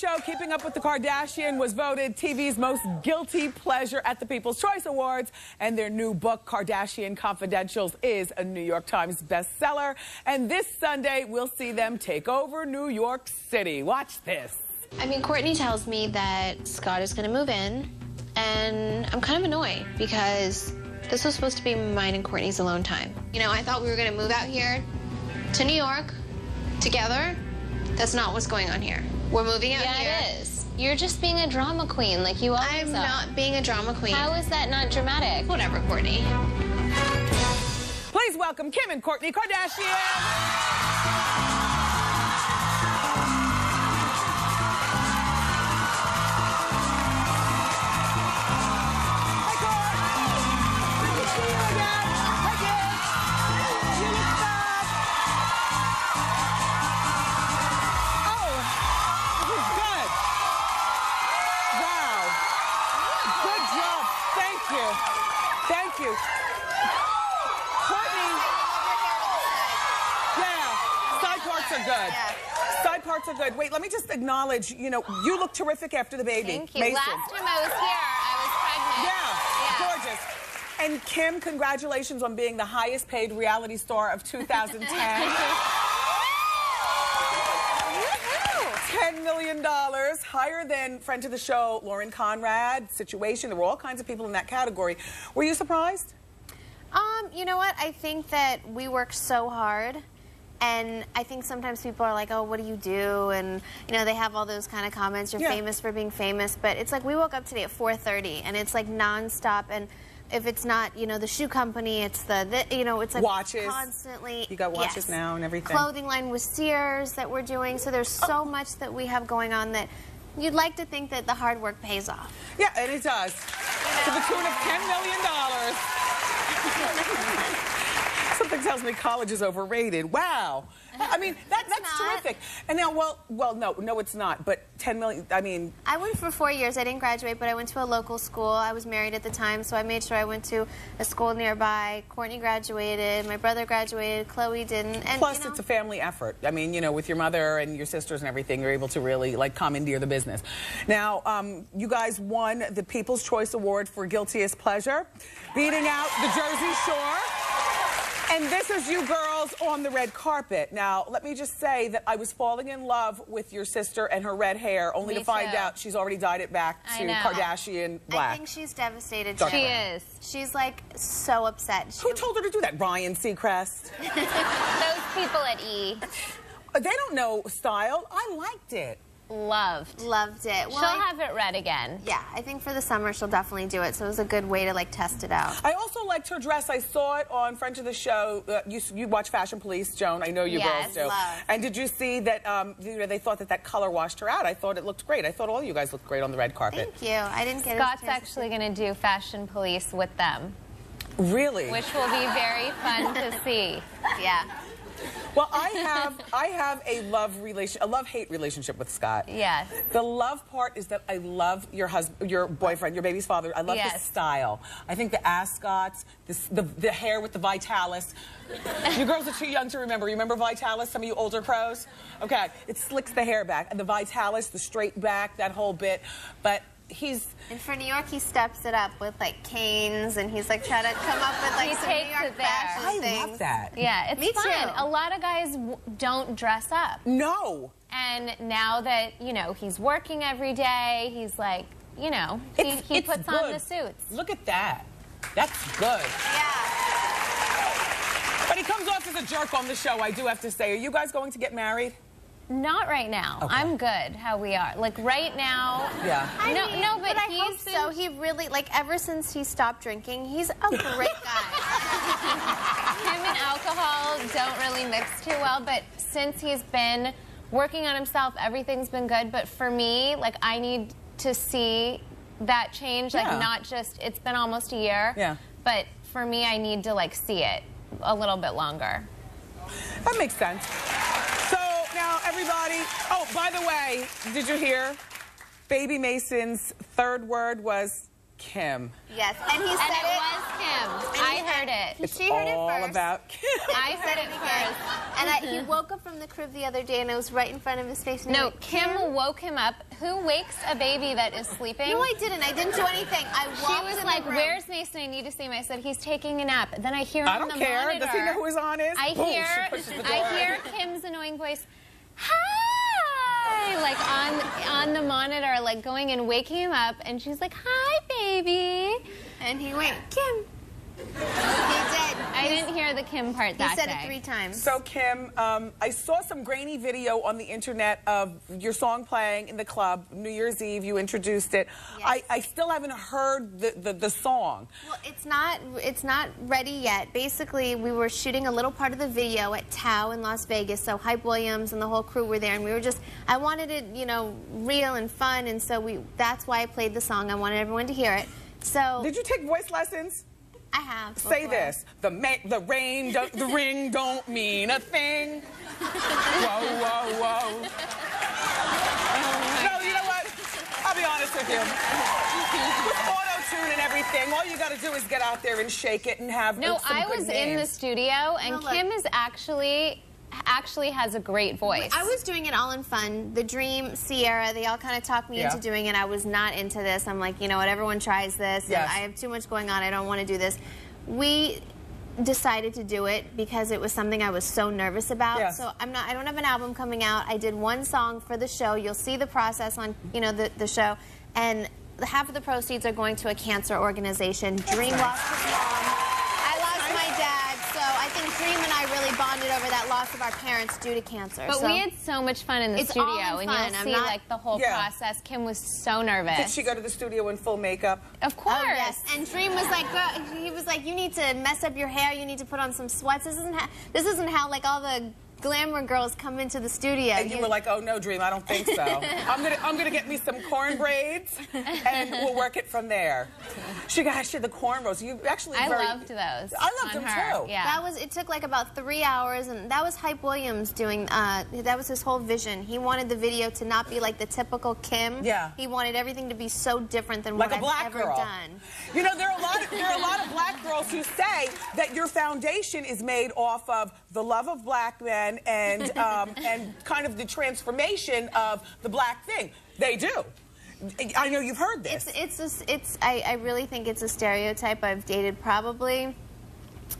show, Keeping Up with the Kardashians, was voted TV's most guilty pleasure at the People's Choice Awards. And their new book, Kardashian Confidentials, is a New York Times bestseller. And this Sunday, we'll see them take over New York City. Watch this. I mean, Kourtney tells me that Scott is going to move in, and I'm kind of annoyed because this was supposed to be mine and Kourtney's alone time. You know, I thought we were going to move out here to New York together. That's not what's going on here. We're moving out here. Yeah, it is. You're just being a drama queen, like you always are. I'm not being a drama queen. How is that not dramatic? Whatever, Kourtney. Please welcome Kim and Kourtney Kardashian. Thank you. Kourtney. Yeah, side parts are good. Yeah. Side parts are good. Wait, let me just acknowledge, you know, you look terrific after the baby. Thank you. Mason. Last time I was here, I was pregnant. Yeah, gorgeous. And Kim, congratulations on being the highest paid reality star of 2010. $10 million, higher than friend of the show, Lauren Conrad, Situation. There were all kinds of people in that category. Were you surprised? You know what? I think that we work so hard, and I think sometimes people are like, oh, what do you do? And, you know, they have all those kind of comments, you're famous for being famous, but it's like we woke up today at 4:30, and it's like nonstop, and if it's not, you know, the shoe company, it's the you know, it's like watches. Constantly. You got watches now and everything. Clothing line with Sears that we're doing, so there's so much that we have going on that you'd like to think that the hard work pays off. Yeah, and it does. To the tune of $10 million. Something tells me college is overrated. Wow. I mean, that's terrific. And now, well, no, it's not. But 10 million, I mean... I went for 4 years. I didn't graduate, but I went to a local school. I was married at the time, so I made sure I went to a school nearby. Kourtney graduated. My brother graduated. Chloe didn't. And, plus, you know, it's a family effort. I mean, you know, with your mother and your sisters and everything, you're able to really, like, commandeer the business. Now, you guys won the People's Choice Award for Guiltiest Pleasure, beating out the Jersey Shore. And this is you girls on the red carpet. Now, let me just say that I was falling in love with your sister and her red hair, only to find out she's already dyed it back to Kardashian black. I think she's devastated. She is. She's like so upset. Who told her to do that? Ryan Seacrest? Those people at E. They don't know style. I liked it. Loved it. Well, She'll have it red again. Yeah, I think for the summer she'll definitely do it. So it was a good way to like test it out. I also liked her dress. I saw it on Friend of the Show. You watch Fashion Police, Joan. I know you girls do. Love. And did you see that? You know, they thought that color washed her out. I thought it looked great. I thought all you guys looked great on the red carpet. Thank you. I didn't get Scott's actually going to do Fashion Police with them. Really? Which will be very fun to see. Yeah. Well, I have a love-hate relationship with Scott. Yes. The love part is that I love your boyfriend, your baby's father. I love his style. I think the ascots, the hair with the Vitalis. You girls are too young to remember. You remember Vitalis? Some of you older pros? Okay. It slicks the hair back. And the Vitalis, the straight back, that whole bit. But and for New York, he steps it up with like canes, and he's like trying to come up with like some New York fashion things. I love that. Yeah, it's fun. Too. A lot of guys don't dress up. No. And now that, you know, he's working every day, he's like, you know, he puts on the suits. Look at that. That's good. Yeah. But he comes off as a jerk on the show, I do have to say. Are you guys going to get married? Not right now. Okay. I'm good how we are. Like right now. Yeah. But I hope so. He really, like, ever since he stopped drinking, he's a great guy. Him and alcohol don't really mix too well, but since he's been working on himself, everything's been good. But for me, like, I need to see that change. Like, not just, it's been almost a year. Yeah. But for me, I need to, like, see it a little bit longer. That makes sense. Now, everybody, oh, by the way, did you hear? Baby Mason's third word was Kim. Yes, and he said And it was Kim. I heard it. It's She heard it all first. about Kim. I said it first. And he woke up from the crib the other day, and it was right in front of his face. And No, like, Kim woke him up. Who wakes a baby that is sleeping? No, I didn't. I didn't do anything. I walked She was in like, the room. "Where's Mason? I need to see him." I said, "He's taking a nap." Then I hear I on don't the care. monitor. Does he know who his on is? I Boom, hear, she pushes the door. I hear Kim's annoying voice. Hi, like on the monitor, like going and waking him up, and she's like, "Hi, baby." And he went, Kim. He did. I didn't hear the Kim part that He said day. it 3 times. So, Kim, I saw some grainy video on the internet of your song playing in the club. New Year's Eve, you introduced it. Yes. I still haven't heard the song. Well, it's not ready yet. Basically, we were shooting a little part of the video at Tao in Las Vegas, so Hype Williams and the whole crew were there, and we were I wanted it, you know, real and fun, and so that's why I played the song. I wanted everyone to hear it. So Did you take voice lessons? I have. Say before. this: the ring don't mean a thing. Whoa, whoa, whoa. No, you know what? I'll be honest with you. With auto-tune and everything, all you got to do is get out there and shake it and have No, some I good was names. in the studio, and No, look. Kim is actually has a great voice. I was doing it all in fun. The Dream, Sierra, they all kind of talked me into doing it. I was not into this. I'm like, you know what, everyone tries this. Yes. And I have too much going on. I don't want to do this. We decided to do it because it was something I was so nervous about. Yes. So I don't have an album coming out. I did one song for the show. You'll see the process on, you know, the show. And half of the proceeds are going to a cancer organization. Dream lost his mom. I lost my dad. So I think Dream and I really bonded over that loss of our parents due to cancer. But so we had so much fun in the It's all studio, in and fun. you'll I'm see not- like the whole process. Kim was so nervous. Did she go to the studio in full makeup? Of course. Oh, yes. And Dream was like, girl, he was like, you need to mess up your hair. You need to put on some sweats. This isn't how like all the glamour girls come into the studio. And you were like, oh no, Dream, I don't think so. I'm gonna get me some corn braids, and we'll work it from there. She got the cornrows. You actually. I loved those. I loved on them her. too. Yeah. it took like about 3 hours, and that was Hype Williams doing. That was his whole vision. He wanted the video to not be like the typical Kim. Yeah. He wanted everything to be so different than Like what a black I've ever girl. done. You know, there are a lot of black girls who say that your foundation is made off of the love of black men and kind of the transformation of the black thing. They do. I know you've heard this. I really think it's a stereotype. I've dated probably,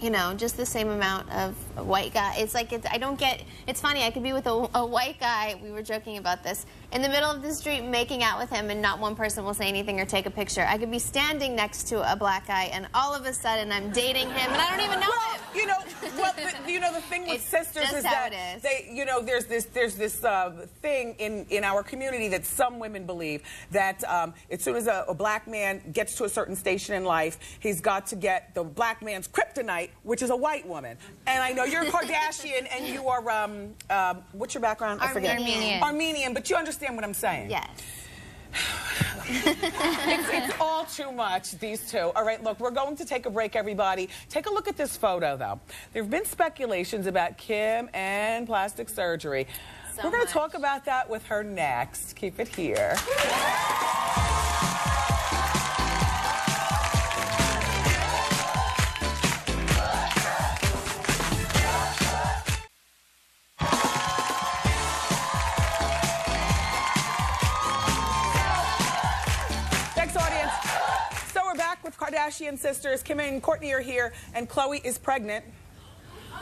you know, just the same amount of a white guy. It's like, I don't get, it's funny, I could be with a white guy, we were joking about this, in the middle of the street making out with him and not one person will say anything or take a picture. I could be standing next to a black guy and all of a sudden I'm dating him and I don't even know him. You know, the thing with It's sisters just is how that it is. they, you know, there's this thing in our community that some women believe that as soon as a black man gets to a certain station in life, he's got to get the black man's kryptonite, which is a white woman. And I know you're a Kardashian and you are, what's your background? I forget. Armenian, but you understand what I'm saying. Yes. It's all too much, these two. All right, look, we're going to take a break, everybody. Take a look at this photo, though. There have been speculations about Kim and plastic surgery. We're going to talk about that with her next. Keep it here. With Kardashian sisters, Kim and Kourtney are here, and Khloe is pregnant.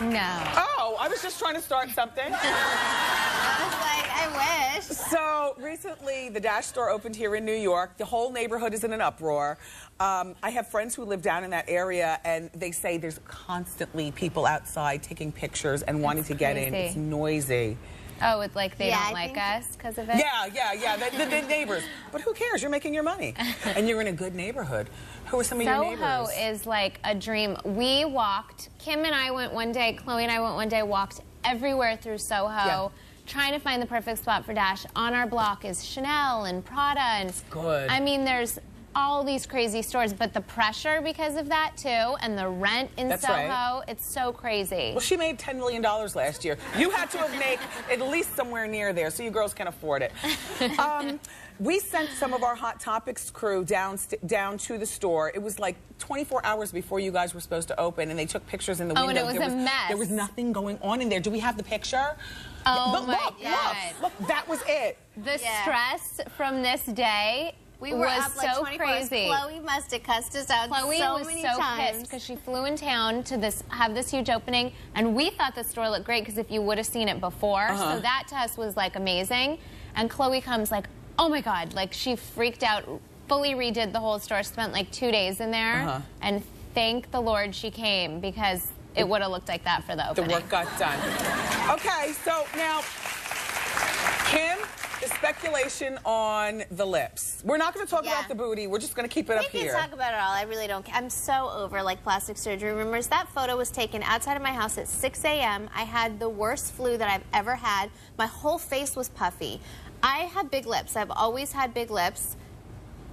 No. Oh, I was just trying to start something. I was like, I wish. So recently, the Dash store opened here in New York. The whole neighborhood is in an uproar. I have friends who live down in that area, and they say there's constantly people outside taking pictures and wanting to get in. It's noisy. Oh, it's like they don't like us because of it? Yeah, the neighbors. But who cares? You're making your money. And you're in a good neighborhood. Who are some of your neighbors? Soho is like a dream. We walked, Kim and I went one day, Khloe and I went one day, walked everywhere through Soho, trying to find the perfect spot for Dash. On our block is Chanel and Prada. And good. I mean, there's all these crazy stores, but the pressure because of that too, and the rent in That's Soho, right. it's so crazy. Well, she made $10 million last year. You had to have made at least somewhere near there, so you girls can afford it. We sent some of our Hot Topics crew down to the store. It was like 24 hours before you guys were supposed to open, and they took pictures in the window. And it was a mess. There was nothing going on in there. Do we have the picture? Oh my God. Look, that was it. The stress from this day we were was up like so 24 hours. crazy. Chloe must have cussed us out Chloe so was many so times. pissed because she flew in town to have this huge opening, and we thought the store looked great because if you would have seen it before, so that to us was like amazing. And Chloe comes like, oh my God, like she freaked out, fully redid the whole store, spent like 2 days in there, and thank the Lord she came because it would have looked like that for the opening. The work got done. Okay, so now, Kim, the speculation on the lips. We're not going to talk about the booty. We're just going to keep it up here. We can talk about it all. I really don't care. I'm so over like plastic surgery rumors. That photo was taken outside of my house at 6 a.m. I had the worst flu that I've ever had. My whole face was puffy. I have big lips. I've always had big lips.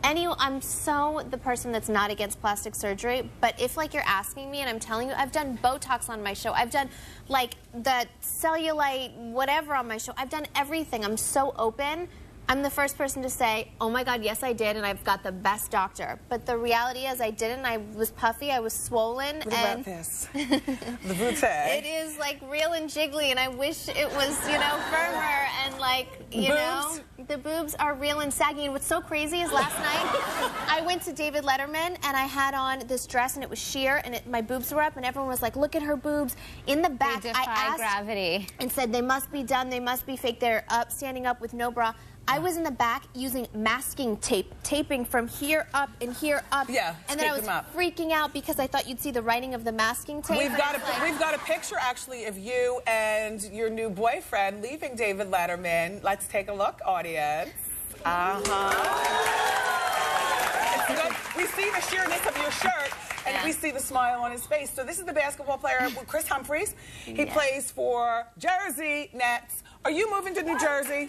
I'm so the person that's not against plastic surgery, but if like you're asking me and I'm telling you, I've done Botox on my show. I've done like the cellulite, whatever on my show. I've done everything. I'm so open. I'm the first person to say, oh my God, yes I did, and I've got the best doctor. But the reality is I didn't. I was puffy, I was swollen. What about this? The bootay. It is like real and jiggly, and I wish it was, you know, firmer and like, you know. The boobs are real and saggy. And what's so crazy is last night I went to David Letterman and I had on this dress and it was sheer and my boobs were up and everyone was like, look at her boobs. In the back, They defy I asked gravity. and said they must be done, they must be fake. They're up, standing up with no bra. I was in the back using masking tape, taping from here up and here up. Yeah, and then I was freaking out because I thought you'd see the writing of the masking tape. We've got a picture actually of you and your new boyfriend leaving David Letterman. Let's take a look, audience. It's good. We see the sheerness of your shirt. And we see the smile on his face. So this is the basketball player, Chris Humphries. He plays for Jersey Nets. Are you moving to New Jersey?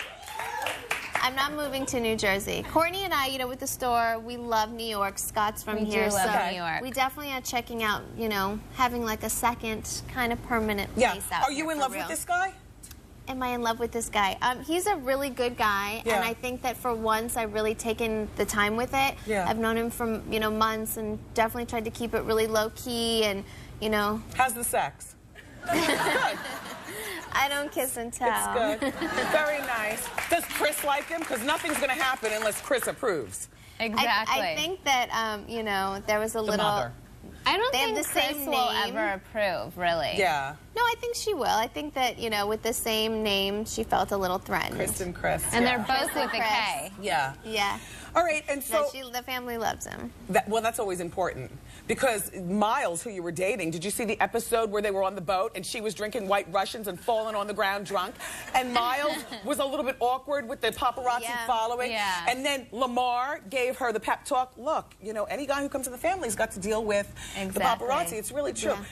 I'm not moving to New Jersey. Courtney and I, you know, with the store, we love New York. Scott's from here, do love so New York. we definitely are checking out, you know, having like a second kind of permanent place out Are you in love with this guy? Am I in love with this guy? He's a really good guy, and I think that for once I've really taken the time with it. I've known him for, you know, months and definitely tried to keep it really low-key and, you know. How's the sex? Good. I don't kiss and tell. It's good. Very nice. Does Chris like him? Because nothing's going to happen unless Chris approves. Exactly. I think that, you know, there was a little... Mother. I don't They think have the Chris same will name. ever approve, really. Yeah. No, I think she will. I think that, you know, with the same name, she felt a little threatened. Kristen Chris. And they're both with a Chris. K. Yeah. Yeah. All right, and so... No, the family loves him. Well, that's always important. Because Miles, who you were dating, did you see the episode where they were on the boat and she was drinking White Russians and falling on the ground drunk? And Miles was a little bit awkward with the paparazzi following. Yeah. And then Lamar gave her the pep talk. Look, you know, any guy who comes in the family's got to deal with the paparazzi. It's really true. Yeah.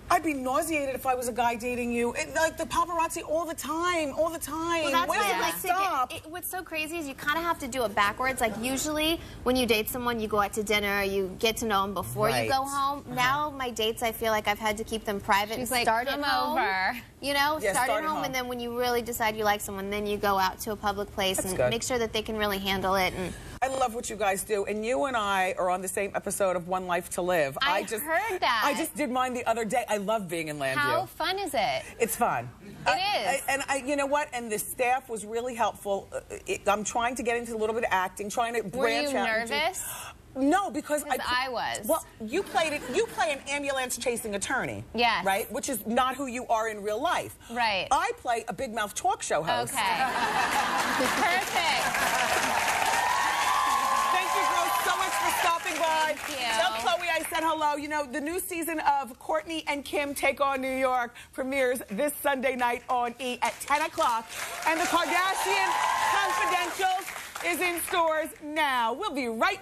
I'd be nauseated if I was a guy dating you. Like the paparazzi all the time, all the time. Well, that's when why does I it like stop? to get, what's so crazy is you kind of have to do it backwards. Like usually when you date someone, you go out to dinner, you get to know them before you go home. Now my dates, I feel like I've had to keep them private She's and like, start come at home. over. You know, start at home, home. and then when you really decide you like someone, then you go out to a public place and make sure that they can really handle it. And I love what you guys do, and you and I are on the same episode of One Life to Live. I heard that. I just did mine the other day. I love being in Landview. How fun is it? It's fun. It is. You know what? And the staff was really helpful. I'm trying to get into a little bit of acting, trying to branch out. Were you nervous? No, because I was. Well, you play an ambulance chasing attorney. Yes. Right? Which is not who you are in real life. Right. I play a big mouth talk show host. Okay. Perfect. Thank you, girls, so much for stopping by. Thank you. Tell Chloe I said hello. You know, the new season of Courtney and Kim Take on New York premieres this Sunday night on E! at 10 o'clock. And the Kardashian Confidential is in stores now. We'll be right